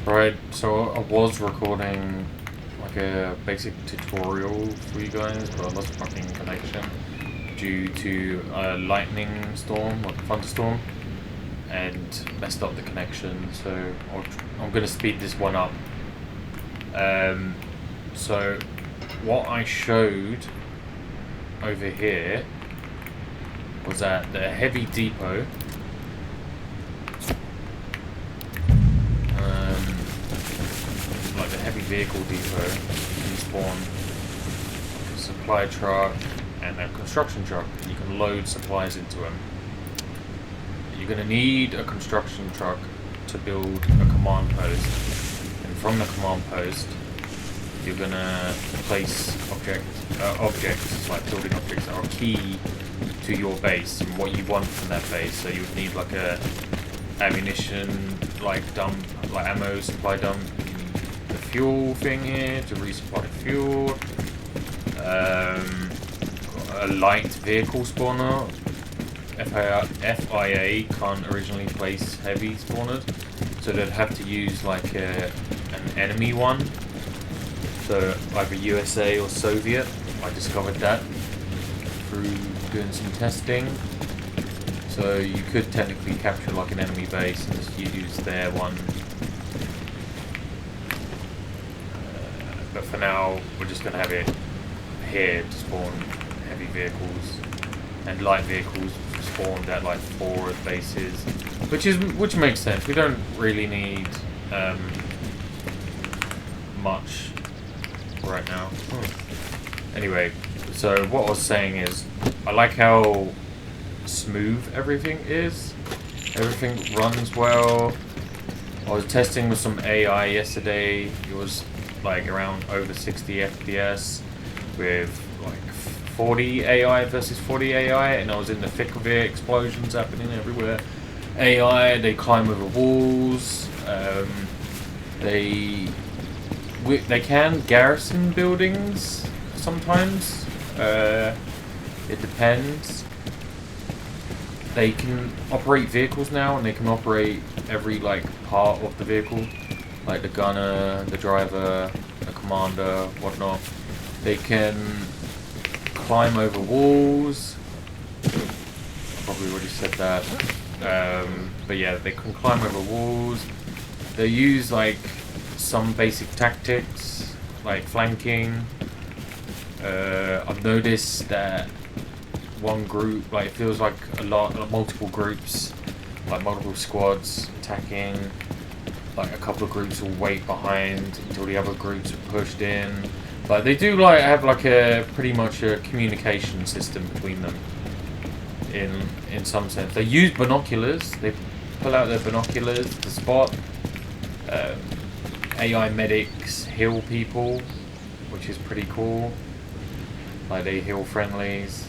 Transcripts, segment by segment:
Right, so I was recording like a basic tutorial for you guys, but I lost fucking connection due to a lightning storm, like a thunderstorm, and messed up the connection. So I'm gonna speed this one up. So what I showed over here was at the heavy depot. Like the heavy vehicle depot, you can spawn a supply truck and a construction truck. You can load supplies into them. You're going to need a construction truck to build a command post, and from the command post you're going to place objects, like building objects that are key to your base and what you want from that base. So you would need like a ammunition dump, like ammo supply dump. The fuel thing here to resupply fuel. A light vehicle spawner. FIA can't originally place heavy spawners, so they'd have to use like an enemy one. So either USA or Soviet. I discovered that through doing some testing. So you could technically capture like an enemy base and just use their one. But for now, we're just going to have it here to spawn heavy vehicles, and light vehicles spawned at like 4 bases, which makes sense. We don't really need much right now. Anyway, so what I was saying is, I like how smooth everything is. Everything runs well. I was testing with some AI yesterday. It was like around over 60 FPS with like 40 AI versus 40 AI, and I was in the thick of it, explosions happening everywhere. AI, they climb over walls, they can garrison buildings sometimes, it depends. They can operate vehicles now, and they can operate every like part of the vehicle, like the gunner, the driver, the commander, whatnot. They can climb over walls. I probably already said that. But yeah, they can climb over walls. They use like some basic tactics, like flanking. I've noticed that one group, like it feels like multiple groups, like multiple squads attacking. Like a couple of groups will wait behind until the other groups are pushed in. But they do like have like a pretty much a communication system between them. In some sense, they use binoculars. They pull out their binoculars to spot. AI medics heal people, which is pretty cool. Like they heal friendlies.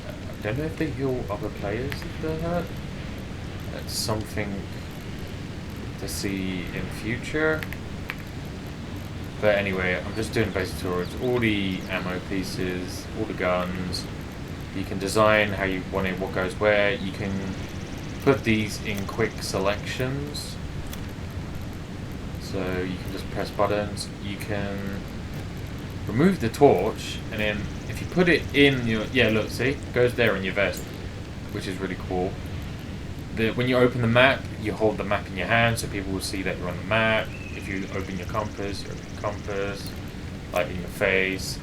I don't know if they heal other players if they're hurt. That's something to see in future. But anyway, I'm just doing basic tutorials. All the ammo pieces, all the guns. You can design how you want it, what goes where. You can put these in quick selections. So you can just press buttons. You can remove the torch, and then if you put it in your... Yeah, look, see? It goes there in your vest, which is really cool. When you open the map, you hold the map in your hand so people will see that you're on the map. If you open your compass, you open your compass, like in your face.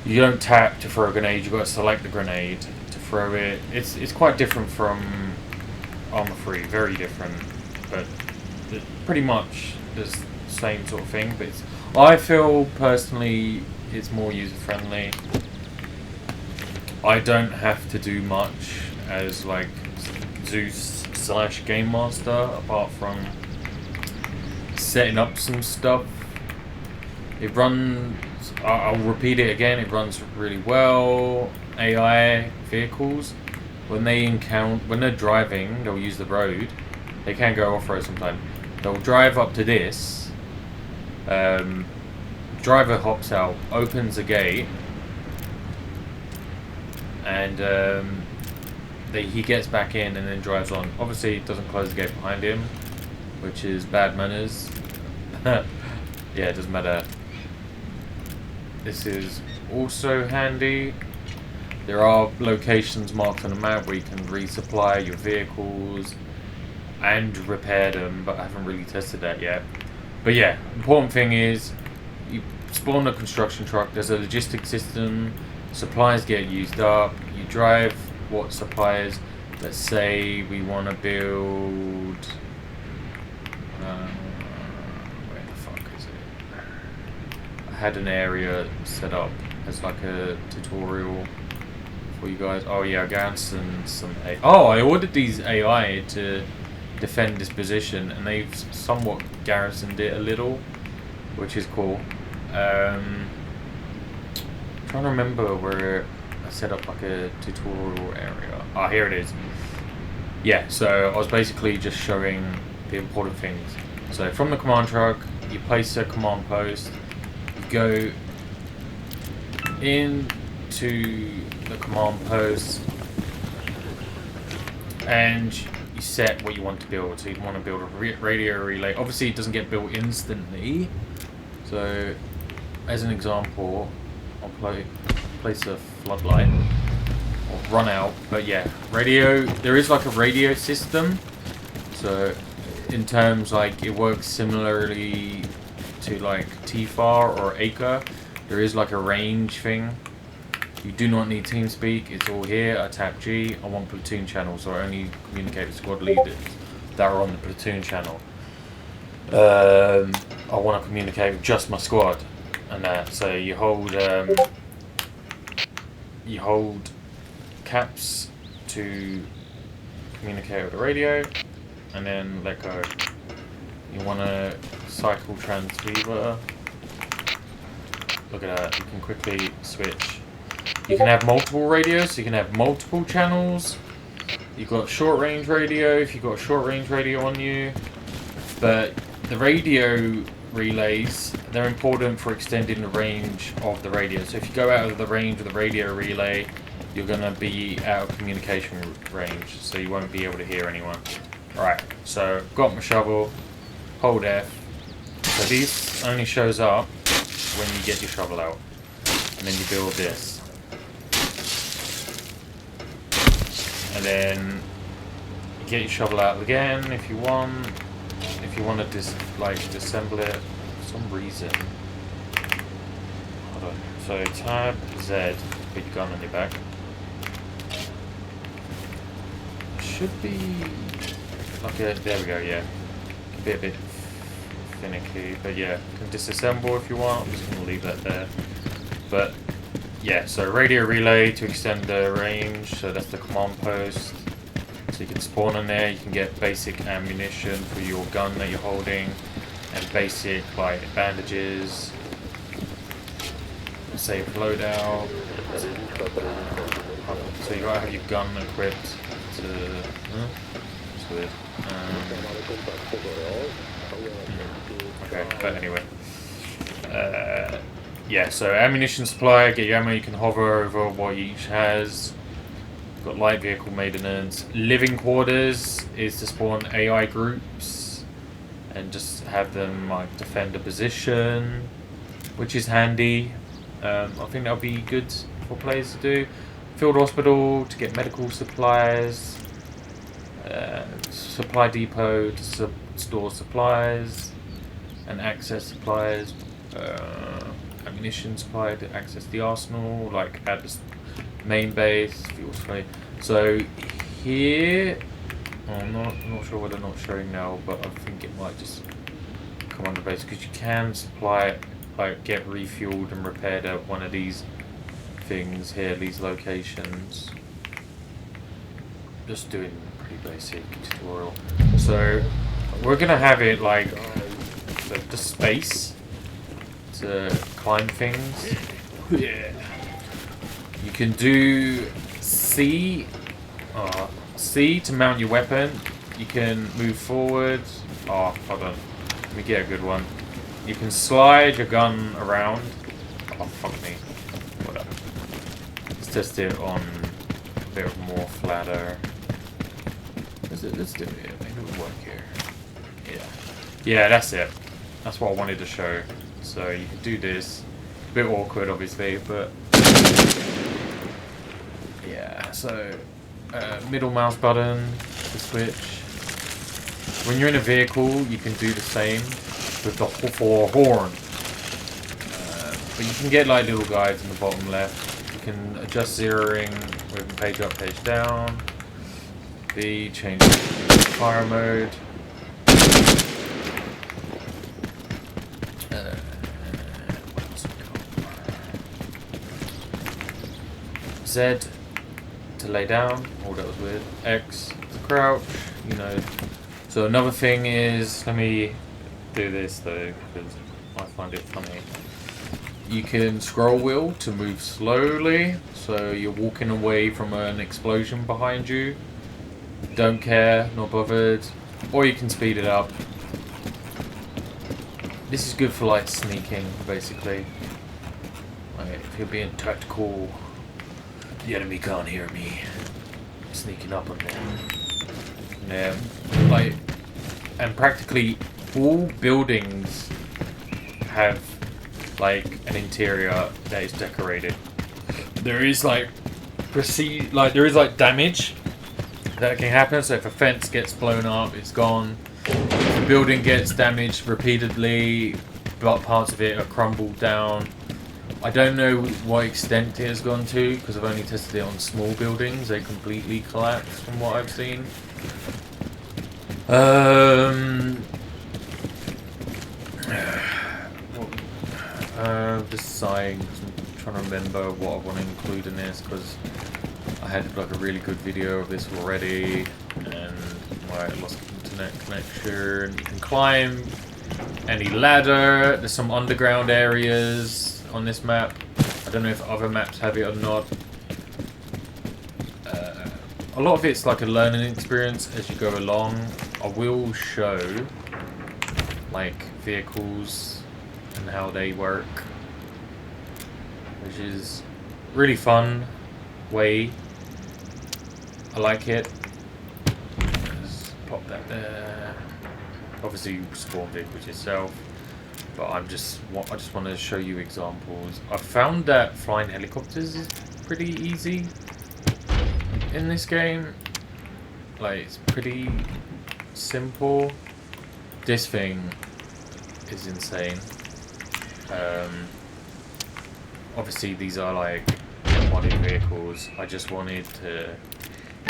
You don't tap to throw a grenade, you've got to select the grenade to throw it. It's quite different from Arma 3, very different, but pretty much the same sort of thing. But I feel personally it's more user friendly. I don't have to do much as like Zeus / Game Master apart from setting up some stuff. It runs, I'll repeat it again, it runs really well. AI vehicles, when they're driving, they'll use the road. They can go off-road sometimes. They'll drive up to this. Driver hops out, opens the gate, and he gets back in and then drives on. Obviously, it doesn't close the gate behind him, which is bad manners. Yeah, it doesn't matter. This is also handy. There are locations marked on the map where you can resupply your vehicles and repair them, but I haven't really tested that yet. But yeah, important thing is you spawn a construction truck, there's a logistics system, supplies get used up, you drive what supplies. Let's say we want to build where the fuck is it? I had an area set up as like a tutorial for you guys. Oh yeah, I got some AI. Oh, I ordered these AI to defend this position, and they've somewhat garrisoned it a little, which is cool. Trying to remember where I set up like a tutorial area. Ah, here it is. Yeah, so I was basically just showing the important things. So from the command truck, you place a command post, you go into the command post, and you set what you want to build. So you want to build a radio relay. Obviously it doesn't get built instantly. So as an example, I'll place a floodlight. I'll run out. But yeah, radio, there is like a radio system. So in terms like it works similarly to like TFAR or ACRE. There is like a range thing. You do not need TeamSpeak, it's all here. I tap G, I want platoon channel, so I only communicate with squad leaders that are on the platoon channel. I want to communicate with just my squad, and that. So you hold caps to communicate with the radio, and then let go. You want to cycle transceiver. Look at that, you can quickly switch. You can have multiple radios, so you can have multiple channels. You've got short range radio if you've got a short range radio on you. But the radio relays, they're important for extending the range of the radio. So if you go out of the range of the radio relay, you're going to be out of communication range, so you won't be able to hear anyone. Alright, so got my shovel, hold F. So this only shows up when you get your shovel out. And then you build this. And then you get your shovel out again if you want. If you want to disassemble it for some reason. Hold on. So tab Z, put your gun on your back. Should be okay. There we go. Yeah, can be a bit finicky, but yeah, you can disassemble if you want. I'm just gonna leave that there. But yeah, so radio relay to extend the range, so that's the command post. So you can spawn in there, you can get basic ammunition for your gun that you're holding, and basic like bandages, safe loadout. So you gotta have your gun equipped to... That's weird. Okay, but anyway. Yeah, so ammunition supply, get your ammo, you can hover over what each has. Got light vehicle maintenance. Living quarters is to spawn AI groups and just have them like defend a position, which is handy. I think that'll be good for players to do. Field hospital to get medical supplies. Supply depot to store supplies and access supplies. Ammunition supply to access the arsenal, like at the main base. So here, I'm not sure what they're not showing now, but I think it might just come on the base because you can supply, like get refueled and repaired at one of these things here, these locations. Just doing pretty basic tutorial. So we're gonna have it like the space to climb things. Yeah. You can do C to mount your weapon. You can move forward. Oh, hold on. Let me get a good one. You can slide your gun around. Oh, fuck me. Whatever. Let's test it on a bit more flatter. Let's do it here. Maybe it'll work here. Yeah. Yeah, that's it. That's what I wanted to show. So you can do this. A bit awkward, obviously, but yeah. So middle mouse button to switch. When you're in a vehicle, you can do the same with the for horn. But you can get like little guides in the bottom left. You can adjust zeroing with page up, page down. B, change fire mode. Z to lay down. Oh, that was weird. X to crouch. You know. So another thing is, let me do this though, because I find it funny. You can scroll wheel to move slowly, so you're walking away from an explosion behind you. Don't care, not bothered. Or you can speed it up. This is good for like sneaking, basically. Like, if you're being tactical, the enemy can't hear me. I'm sneaking up on them. Yeah, like, and practically all buildings have like an interior that is decorated. There is like there is like damage that can happen. So if a fence gets blown up, it's gone. If the building gets damaged repeatedly, but parts of it are crumbled down. I don't know what extent it has gone to because I've only tested it on small buildings. They completely collapsed from what I've seen. Just sighing. I'm trying to remember what I want to include in this because I had like a really good video of this already, and I lost internet connection. You can climb any ladder. There's some underground areas on this map. I don't know if other maps have it or not. A lot of it's like a learning experience as you go along. I will show like vehicles and how they work, which is really fun way. I like it. Just pop that there. Obviously you spawn vehicles yourself, but I just want to show you examples. I found that flying helicopters is pretty easy in this game. Like, it's pretty simple. This thing is insane. Obviously these are like modded vehicles. I just wanted to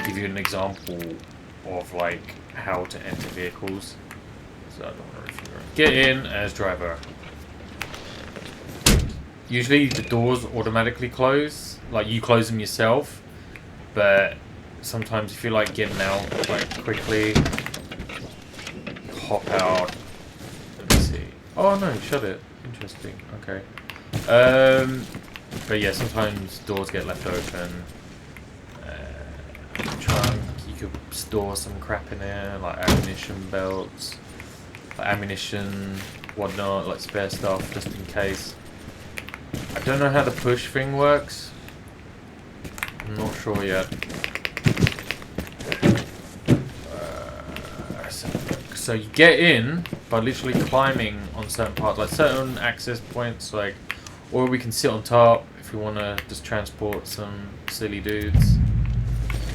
give you an example of like how to enter vehicles. So I don't know if you're get in as driver. Usually the doors automatically close, like you close them yourself, but sometimes if you like getting out like quickly, hop out. Let me see. Oh no, shut it. Interesting. Okay. But yeah, sometimes doors get left open. Trunk, you could store some crap in there, like ammunition belts, like ammunition, whatnot, like spare stuff, just in case. I don't know how the push thing works. I'm not sure yet. So you get in by literally climbing on certain parts, like certain access points, like, or we can sit on top if we want to just transport some silly dudes.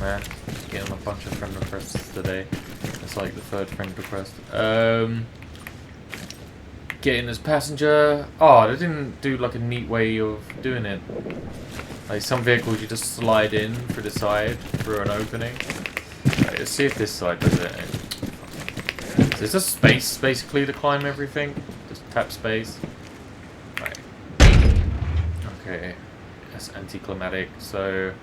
Man, getting a bunch of friend requests today. It's like the third friend request. Get in as passenger. Oh, they didn't do like a neat way of doing it. Like some vehicles you just slide in through the side, through an opening. Right, let's see if this side does it. So there's just space basically to climb everything. Just tap space. Right. Okay. That's anticlimactic. So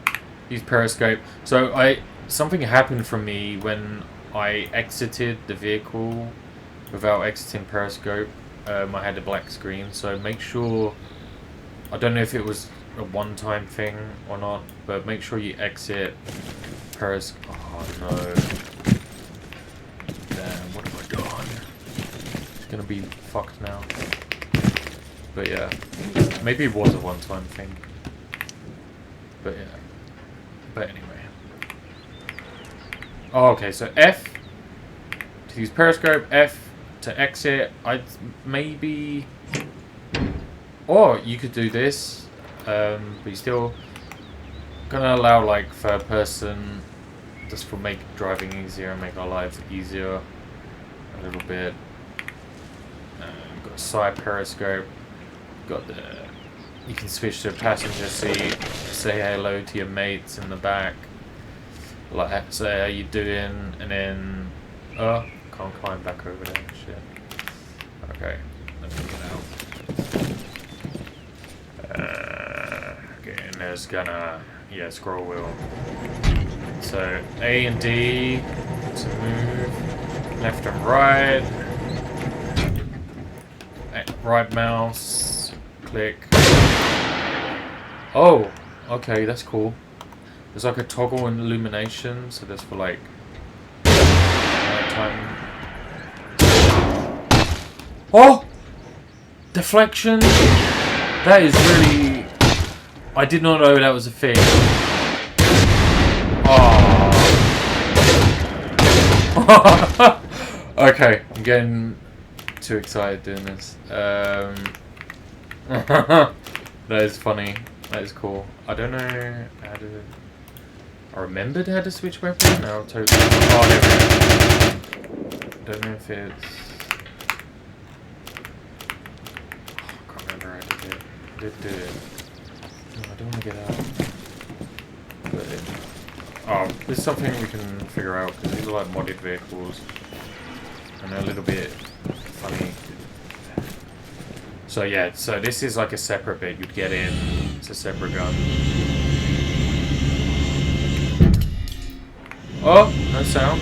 use periscope. So something happened for me when I exited the vehicle without exiting periscope. I had a black screen, so make sure, I don't know if it was a one-time thing or not, but make sure you exit periscope. Oh no. Damn, what have I done? It's gonna be fucked now. But yeah, maybe it was a one-time thing. But yeah. But anyway. Oh, okay, so F to use periscope, F to exit, I'd maybe... Or you could do this, but you're still gonna allow like third person just for make driving easier and make our lives easier a little bit. Got a side periscope, got the... You can switch to a passenger seat, say hello to your mates in the back, like say how you doing, and then can't climb back over there. Shit. Okay, let me get out. Okay, and there's gonna scroll wheel. So A and D to move, left and right. Right mouse, click. Oh, okay, that's cool. There's like a toggle in illumination, so that's for like nighttime. Oh! Deflection! That is really... I did not know that was a thing. Oh. Okay, I'm getting too excited doing this. That is funny. That is cool. I don't know how to... I remembered how to switch weapon. No, totally. Oh, there we go. Don't know if it's... I can't remember how to do it. I did do it. No, I don't want to get out. But this is something we can figure out because these are like modded vehicles. And they're a little bit funny. So yeah, so this is like a separate bit you'd get in. It's a separate gun. Oh, no sound.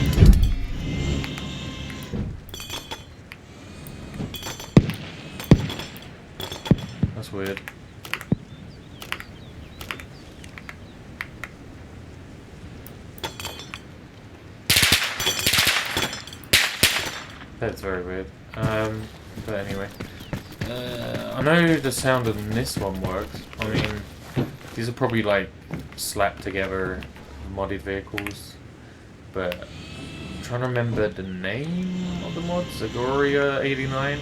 That's weird. That's very weird. But anyway. I know the sound in this one works. I mean, these are probably like slapped together modded vehicles. But I'm trying to remember the name of the mod. Zagoria 89.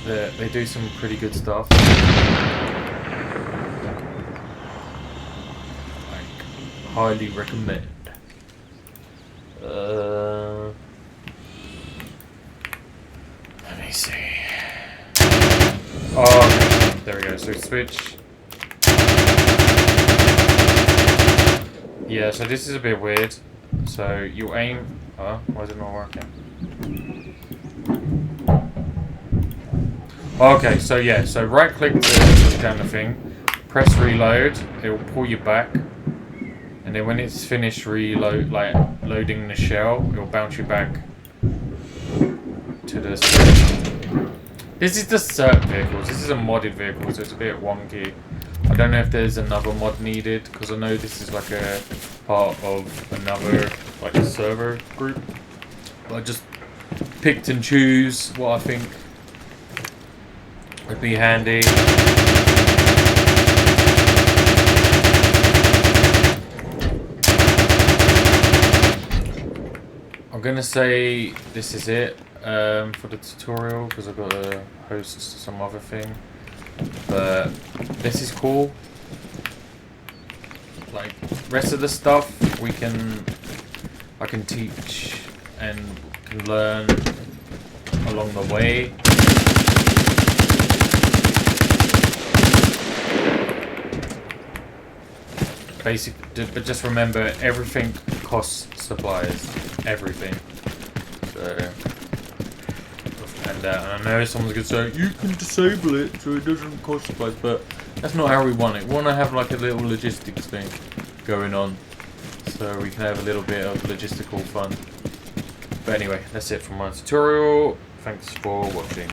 They do some pretty good stuff. Like, highly recommend. Let me see. Oh, okay. There we go. So switch. Yeah, so this is a bit weird. So you aim... Oh, why is it not working? Okay, so yeah, so right click to push down the thing, press reload, it will pull you back, and then when it's finished reload, like loading the shell, it will bounce you back to the switch. This is the cert vehicles, this is a modded vehicle, so it's a bit wonky. I don't know if there's another mod needed, because I know this is like a part of another like server group. But I just picked and choose what I think would be handy. I'm gonna say this is it for the tutorial, because I've got to host some other thing. But this is cool. Like rest of the stuff I can teach and can learn along the way. But just remember, everything costs supplies. Everything. So, and I know someone's gonna say you can disable it so it doesn't cost supplies, but that's not how we want it. We want to have like a little logistics thing going on, so we can have a little bit of logistical fun. But anyway, that's it from my tutorial. Thanks for watching.